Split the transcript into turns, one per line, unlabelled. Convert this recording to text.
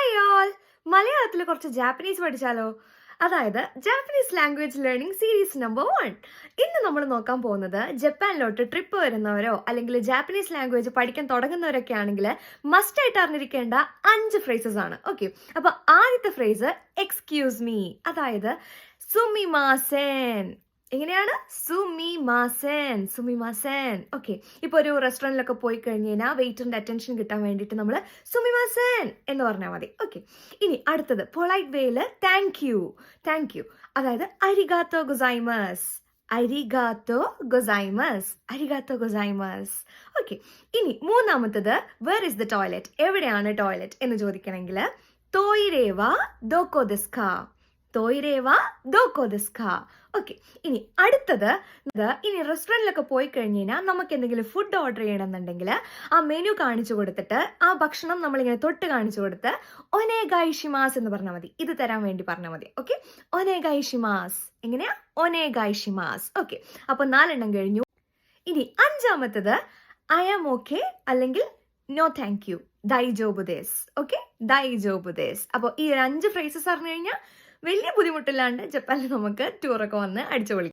Hi all! മലയാളത്തിൽ കുറച്ച് Japanese പഠിച്ചാലോ? അതായത് Japanese language learning series number 1. ഇന്ന് നമ്മൾ നോക്കാൻ പോകുന്നത് ജപ്പാനിലോട്ട് ട്രിപ്പ് വരുന്നവരോ അല്ലെങ്കിൽ ജാപ്പനീസ് ലാംഗ്വേജ് പഠിക്കാൻ തുടങ്ങുന്നവരൊക്കെ ആണെങ്കിൽ മസ്റ്റ് ആയിട്ട് അറിഞ്ഞിരിക്കേണ്ട 5 ഫ്രേസസ് ആണ്. ഓക്കെ, അപ്പൊ ആദ്യത്തെ ഫ്രേസ് എക്സ്ക്യൂസ് മീ, അതായത് സുമിമാസേൻ. എങ്ങനെയാണ്? സുമിമാസേൻ, സുമിമാസേൻ. ഓക്കെ, ഇപ്പൊ ഒരു റെസ്റ്റോറൻറ്റിലൊക്കെ പോയി കഴിഞ്ഞ് കഴിഞ്ഞാൽ വെയിറ്ററിന്റെ അറ്റൻഷൻ കിട്ടാൻ വേണ്ടിയിട്ട് നമ്മൾ സുമിമാസേൻ എന്ന് പറഞ്ഞാൽ മതി. ഓക്കെ, ഇനി അടുത്തത് പൊളൈറ്റ് വേയില് താങ്ക് യു, താങ്ക് യു, അതായത് അരിഗാത്തോ ഗൊസൈമസ്, അരിഗാത്തോ ഗൊസൈമസ്, അരിഗാത്തോ ഗൊസൈമസ്. ഓക്കെ, ഇനി മൂന്നാമത്തത് വേർ ഇസ് ദ ടോയ്ലറ്റ്, എവിടെയാണ് ടോയ്ലറ്റ് എന്ന് ചോദിക്കണമെങ്കിൽ തോയിരേവ ദോക്കോ ദെസ്ക, തോയിരേവ ദോക്കോ ദെസ്ക. ഓക്കെ, ഇനി അടുത്തത്, ഇനി റെസ്റ്റോറൻറ്റിലൊക്കെ പോയി കഴിഞ്ഞ് കഴിഞ്ഞാൽ നമുക്ക് എന്തെങ്കിലും ഫുഡ് ഓർഡർ ചെയ്യണമെന്നുണ്ടെങ്കിൽ ആ മെനു കാണിച്ചു കൊടുത്തിട്ട് ആ ഭക്ഷണം നമ്മളിങ്ങനെ തൊട്ട് കാണിച്ചു കൊടുത്ത് ഒനേഗായിഷിമാസ് എന്ന് പറഞ്ഞാൽ മതി. ഇത് തരാൻ വേണ്ടി പറഞ്ഞാൽ മതി. ഓക്കെ, ഒനേഗായിഷിമാസ്. എങ്ങനെയാ? ഒനേഗായിഷിമാസ്. ഓക്കെ, അപ്പൊ 4 എണ്ണം കഴിഞ്ഞു. ഇനി അഞ്ചാമത്തത് ഐ ആം ഓക്കെ അല്ലെങ്കിൽ നോ താങ്ക് യു, ദൈജോബുദേസ്. ഓക്കെ, ദൈജോബുദേസ്. അപ്പോൾ ഈ 5 ഫ്രേസസ് അറിഞ്ഞു കഴിഞ്ഞാൽ വലിയ ബുദ്ധിമുട്ടില്ലാണ്ട് ജപ്പാനിൽ നമുക്ക് ടൂറൊക്കെ വന്ന് അടിച്ചു പൊളിക്കാം.